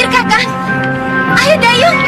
air, Kakang. Ayo dayung.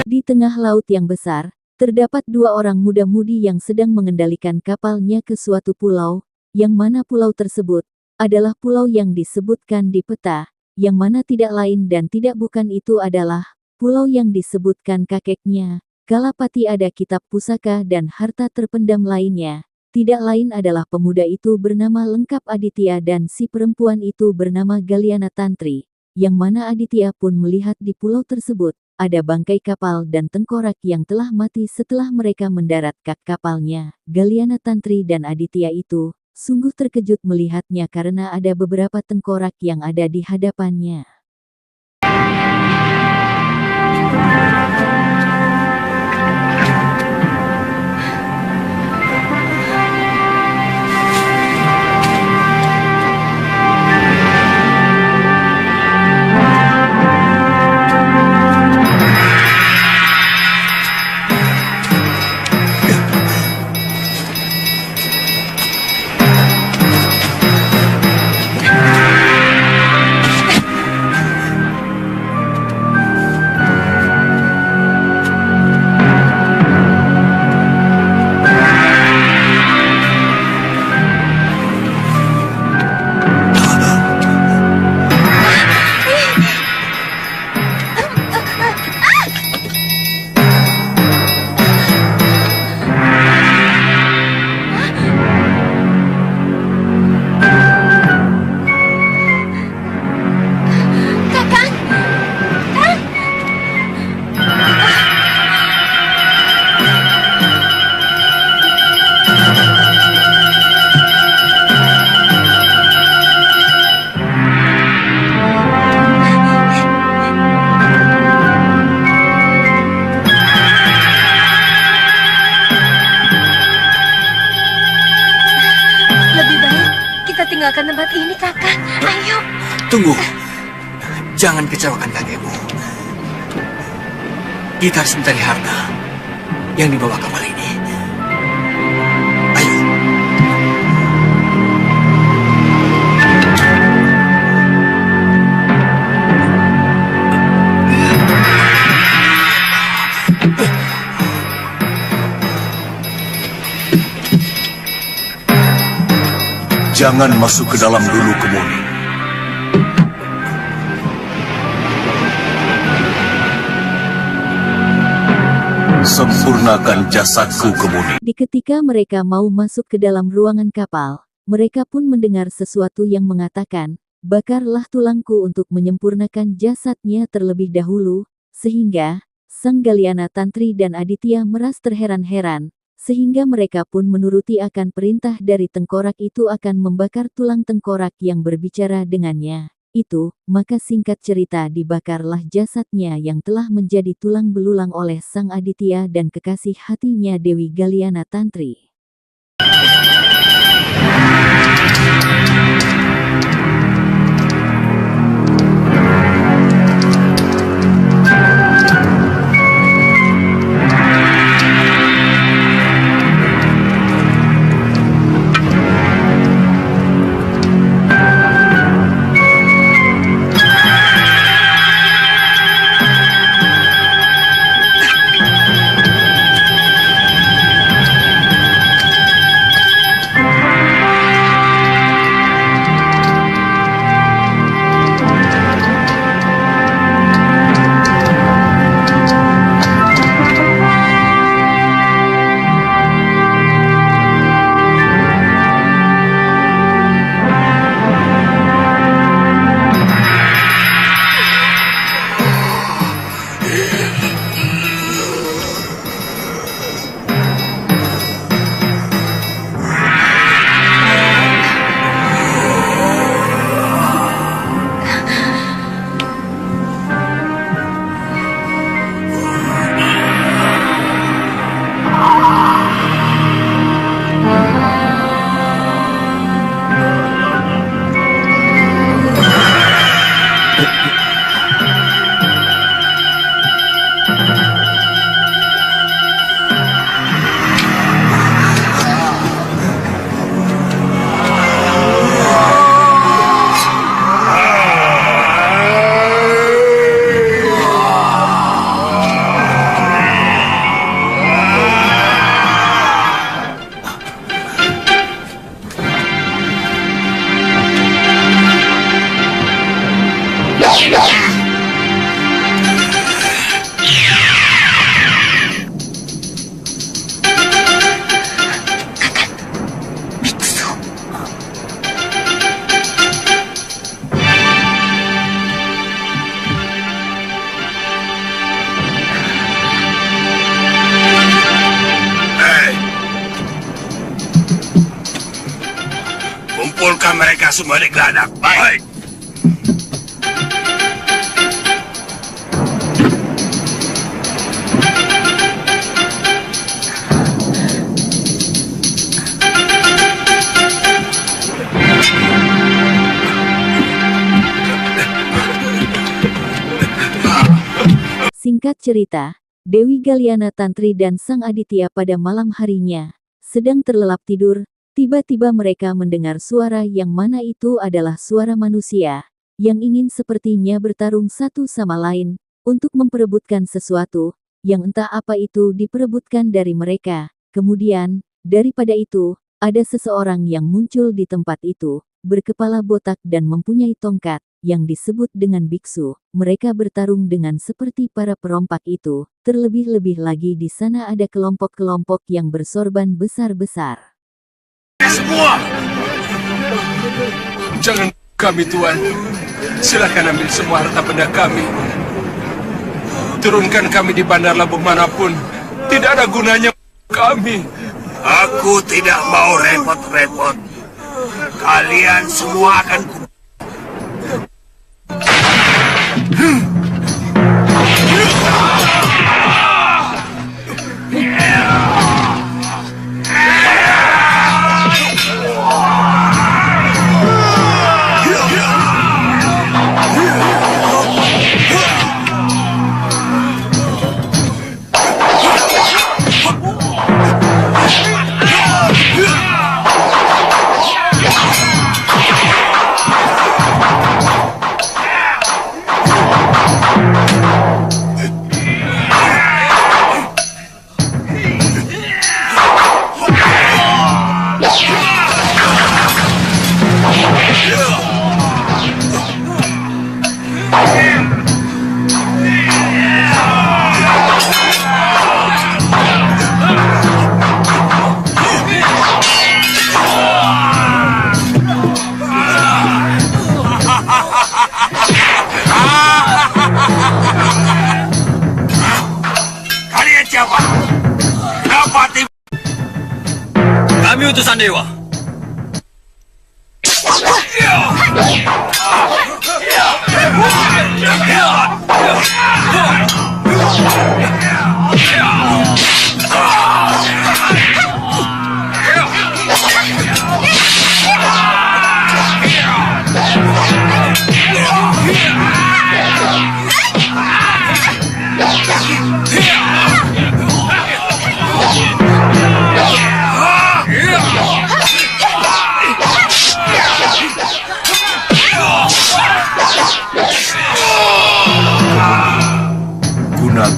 Di tengah laut yang besar, terdapat dua orang muda-mudi yang sedang mengendalikan kapalnya ke suatu pulau, yang mana pulau tersebut adalah pulau yang disebutkan di peta, yang mana tidak lain dan tidak bukan itu adalah pulau yang disebutkan kakeknya. Kalapati ada kitab pusaka dan harta terpendam lainnya. Tidak lain adalah pemuda itu bernama lengkap Aditya dan si perempuan itu bernama Galiana Tantri, yang mana Aditya pun melihat di pulau tersebut ada bangkai kapal dan tengkorak yang telah mati setelah mereka mendarat kak kapalnya. Galiana Tantri dan Aditya itu sungguh terkejut melihatnya karena ada beberapa tengkorak yang ada di hadapannya. Tinggalkan tempat ini, Kakang. Ayo. Tunggu. Jangan kecewakan kakekmu. Kita harus mencari harta yang dibawa kapal ini. Ayo. Jangan masuk ke dalam dulu, Kemuni. Sempurnakan jasadku, Kemuni. Di ketika mereka mau masuk ke dalam ruangan kapal, mereka pun mendengar sesuatu yang mengatakan, bakarlah tulangku untuk menyempurnakan jasadnya terlebih dahulu, sehingga Sang Galiana Tantri dan Aditya meras terheran-heran. Sehingga mereka pun menuruti akan perintah dari tengkorak itu akan membakar tulang tengkorak yang berbicara dengannya. Itu, maka singkat cerita dibakarlah jasadnya yang telah menjadi tulang belulang oleh Sang Aditya dan kekasih hatinya Dewi Galiana Tantri. Kumpulkan mereka semua di geladak. Baik. Singkat cerita, Dewi Galyana Tantri dan Sang Aditya pada malam harinya sedang terlelap tidur. Tiba-tiba mereka mendengar suara yang mana itu adalah suara manusia yang ingin sepertinya bertarung satu sama lain untuk memperebutkan sesuatu yang entah apa itu diperebutkan dari mereka. Kemudian, daripada itu, ada seseorang yang muncul di tempat itu, berkepala botak dan mempunyai tongkat yang disebut dengan biksu. Mereka bertarung dengan seperti para perompak itu. Terlebih-lebih lagi di sana ada kelompok-kelompok yang bersorban besar-besar. Semua! Jangan kami, Tuan. Silakan ambil semua harta benda kami. Turunkan kami di bandar labuh manapun. Tidak ada gunanya kami. Aku tidak mau repot-repot. Kalian semua akan Kami utusan dewa.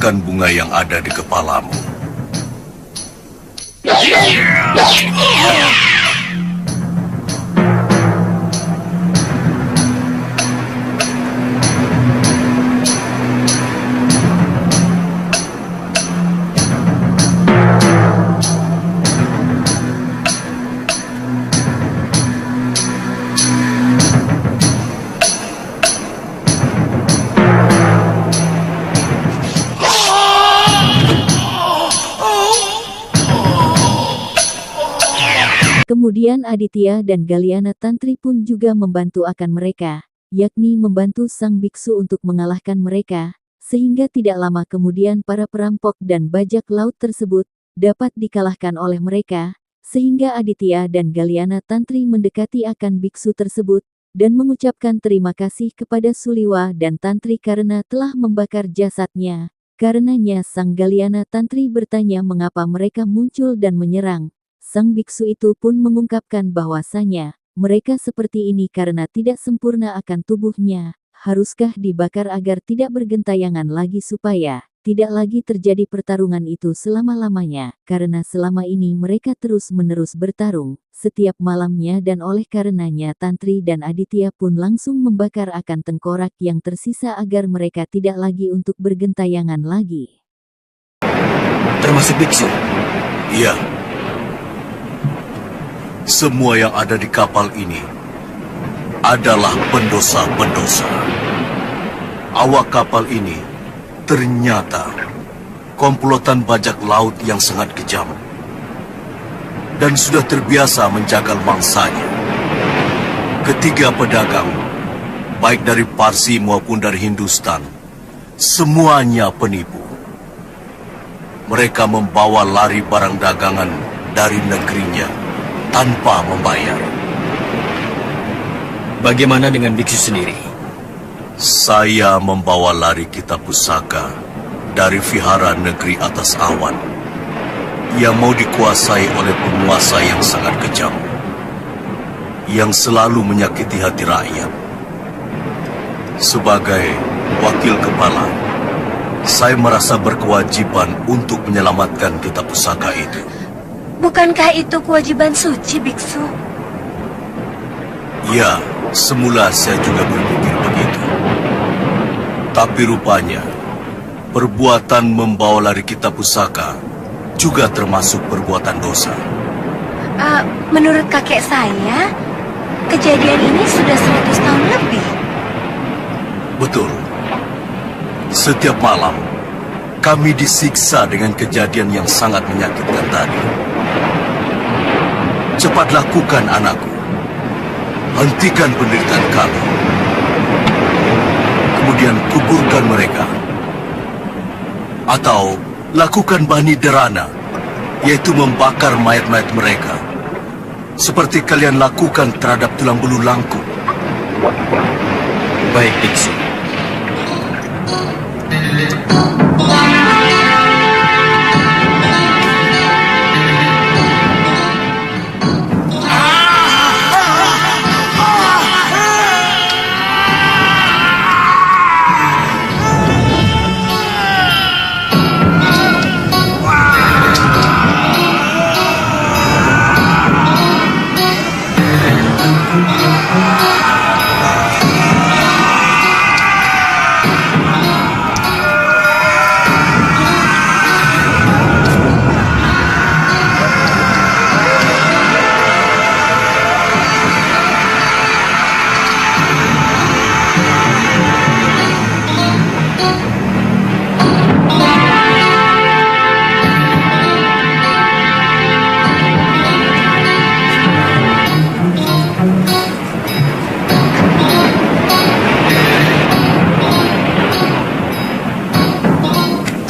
gunakan bunga yang ada di kepalamu. Kemudian Aditya dan Galyana Tantri pun juga membantu akan mereka, yakni membantu sang biksu untuk mengalahkan mereka, sehingga tidak lama kemudian para perampok dan bajak laut tersebut dapat dikalahkan oleh mereka, sehingga Aditya dan Galyana Tantri mendekati akan biksu tersebut, dan mengucapkan terima kasih kepada Suliwa dan Tantri karena telah membakar jasadnya. Karenanya sang Galyana Tantri bertanya mengapa mereka muncul dan menyerang. Sang biksu itu pun mengungkapkan bahwasanya mereka seperti ini karena tidak sempurna akan tubuhnya, haruskah dibakar agar tidak bergentayangan lagi supaya tidak lagi terjadi pertarungan itu selama-lamanya, karena selama ini mereka terus-menerus bertarung setiap malamnya dan oleh karenanya Tantri dan Aditya pun langsung membakar akan tengkorak yang tersisa agar mereka tidak lagi untuk bergentayangan lagi. Termasuk biksu? Iya. Semua yang ada di kapal ini adalah pendosa-pendosa. Awak kapal ini ternyata komplotan bajak laut yang sangat kejam dan sudah terbiasa menjagal mangsanya. Ketiga pedagang, baik dari Parsi maupun dari Hindustan, semuanya penipu. Mereka membawa lari barang dagangan dari negerinya tanpa membayar. Bagaimana dengan biksu sendiri? Saya membawa lari kitab pusaka dari vihara negeri atas awan yang mau dikuasai oleh penguasa yang sangat kejam, yang selalu menyakiti hati rakyat. Sebagai wakil kepala, saya merasa berkewajiban untuk menyelamatkan kitab pusaka itu. Bukankah itu kewajiban suci, biksu? Ya, semula saya juga berpikir begitu. Tapi rupanya, perbuatan membawa lari kitab pusaka juga termasuk perbuatan dosa. Menurut kakek saya, kejadian ini sudah 100 tahun lebih. Betul. Setiap malam, kami disiksa dengan kejadian yang sangat menyakitkan tadi. Cepat lakukan, anakku. Hentikan penderitaan kami. Kemudian kuburkan mereka. Atau lakukan bani derana, yaitu membakar mayat-mayat mereka. Seperti kalian lakukan terhadap tulang belulangku. Baik, biksu.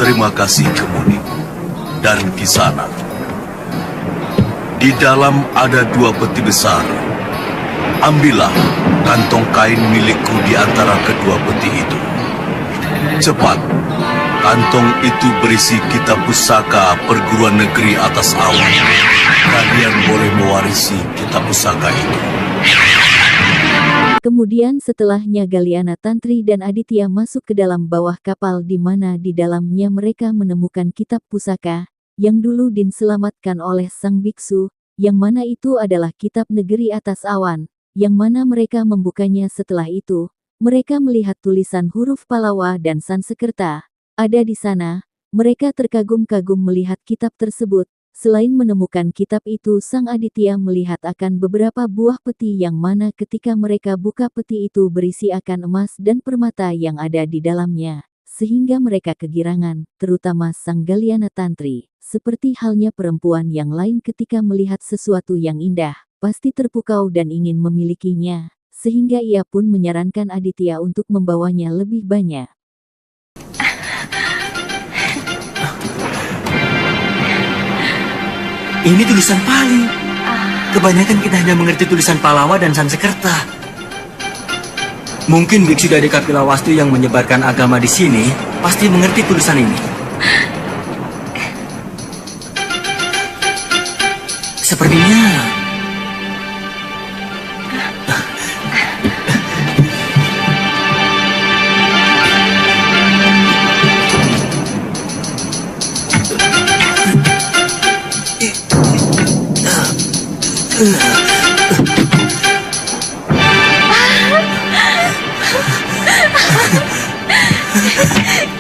Terima kasih Kemuni dan Kisana. Di dalam ada 2 peti besar. Ambillah kantong kain milikku di antara kedua peti itu. Cepat, kantong itu berisi kitab pusaka perguruan negeri atas awan. Kalian boleh mewarisi kitab pusaka itu. Kemudian setelahnya Galiana Tantri dan Aditya masuk ke dalam bawah kapal di mana di dalamnya mereka menemukan kitab pusaka yang dulu diselamatkan oleh sang biksu, yang mana itu adalah kitab negeri atas awan, yang mana mereka membukanya. Setelah itu, mereka melihat tulisan huruf Palawa dan Sansekerta ada di sana. Mereka terkagum-kagum melihat kitab tersebut. Selain menemukan kitab itu, sang Aditya melihat akan beberapa buah peti yang mana ketika mereka buka peti itu berisi akan emas dan permata yang ada di dalamnya. Sehingga mereka kegirangan, terutama sang Galiana Tantri. Seperti halnya perempuan yang lain ketika melihat sesuatu yang indah, pasti terpukau dan ingin memilikinya. Sehingga ia pun menyarankan Aditya untuk membawanya lebih banyak. Ini tulisan Pali. Kebanyakan kita hanya mengerti tulisan Palawa dan Sansekerta. Mungkin biksu dari Kapilawastu yang menyebarkan agama di sini pasti mengerti tulisan ini. Sepertinya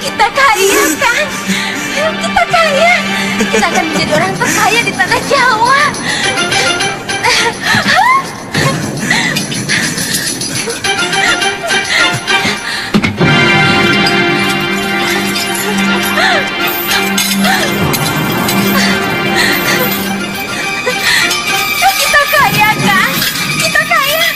Kita kaya kan? Kita kaya. Kita akan menjadi orang terkaya di tanah Jawa. Kita kaya kan? Kita kaya.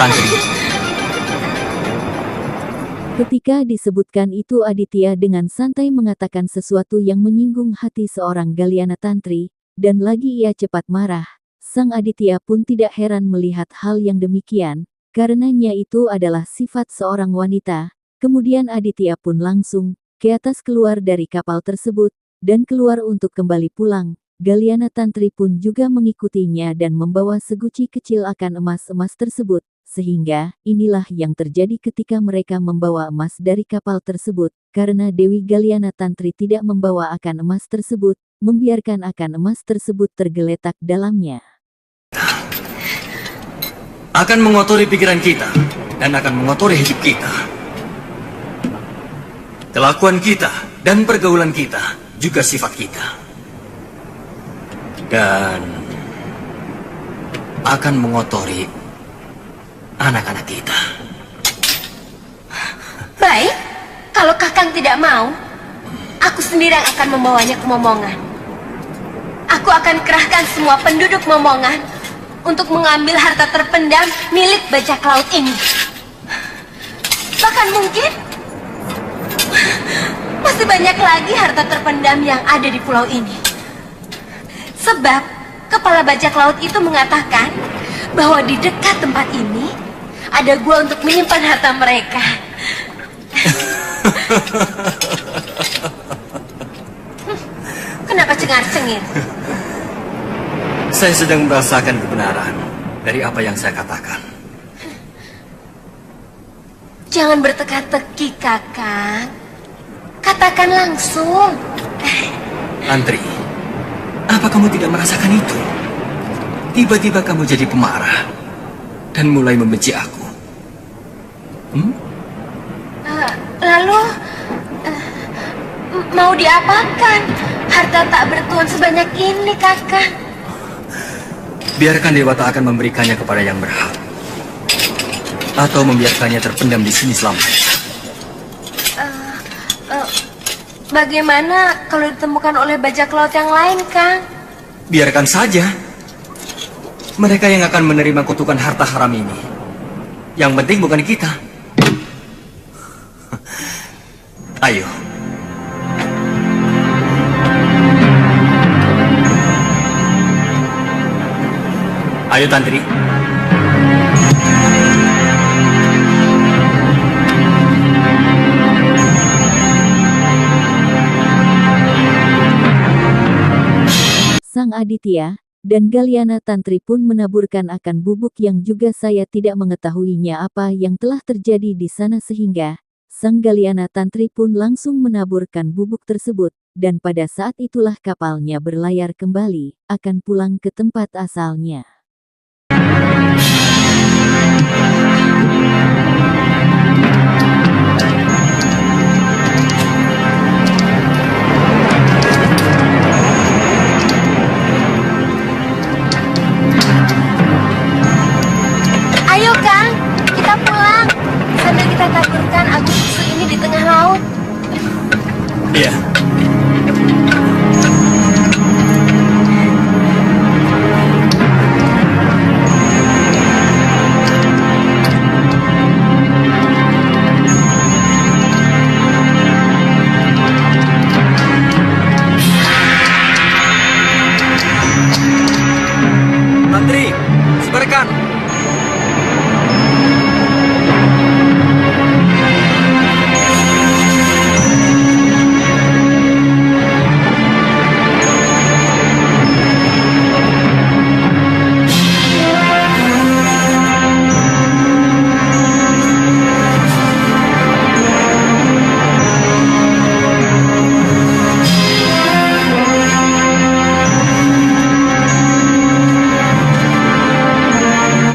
Tantri, Ketika disebutkan itu Aditya dengan santai mengatakan sesuatu yang menyinggung hati seorang Galyana Tantri, dan lagi ia cepat marah. Sang Aditya pun tidak heran melihat hal yang demikian, karenanya itu adalah sifat seorang wanita. Kemudian Aditya pun langsung ke atas keluar dari kapal tersebut, dan keluar untuk kembali pulang. Galyana Tantri pun juga mengikutinya dan membawa seguci kecil akan emas-emas tersebut. Sehingga, inilah yang terjadi ketika mereka membawa emas dari kapal tersebut, karena Dewi Galyana Tantri tidak membawa akan emas tersebut, membiarkan akan emas tersebut tergeletak dalamnya. akan mengotori pikiran kita dan akan mengotori hidup kita. Kelakuan kita dan pergaulan kita juga sifat kita. Dan akan mengotori anak-anak kita. Baik, kalau Kakang tidak mau, aku sendiri yang akan membawanya ke Momongan. Aku akan kerahkan semua penduduk Momongan untuk mengambil harta terpendam milik bajak laut ini. Bahkan mungkin masih banyak lagi harta terpendam yang ada di pulau ini. Sebab kepala bajak laut itu mengatakan bahwa di dekat tempat ini ada gua untuk menyimpan harta mereka. Kenapa cengar-cengir? Saya sedang merasakan kebenaran dari apa yang saya katakan. Jangan berteka-teki, Kakang. Katakan langsung. Antri, apa kamu tidak merasakan itu? Tiba-tiba kamu jadi pemarah dan mulai membenci aku. Lalu, mau diapakan harta tak bertuan sebanyak ini, Kakang? Biarkan Dewata akan memberikannya kepada yang berhak. Atau membiarkannya terpendam di sini selamanya. Bagaimana kalau ditemukan oleh bajak laut yang lain, Kang? Biarkan saja. Mereka yang akan menerima kutukan harta haram ini. Yang penting bukan kita. Ayo. Ayo, Tantri. Sang Aditya dan Galyana Tantri pun menaburkan akan bubuk yang juga saya tidak mengetahuinya apa yang telah terjadi di sana sehingga Sang Galyana Tantri pun langsung menaburkan bubuk tersebut, dan pada saat itulah kapalnya berlayar kembali, akan pulang ke tempat asalnya. Ayo, Kang, kita pulang sambil kita taburkan abu susu ini di tengah laut. Iya.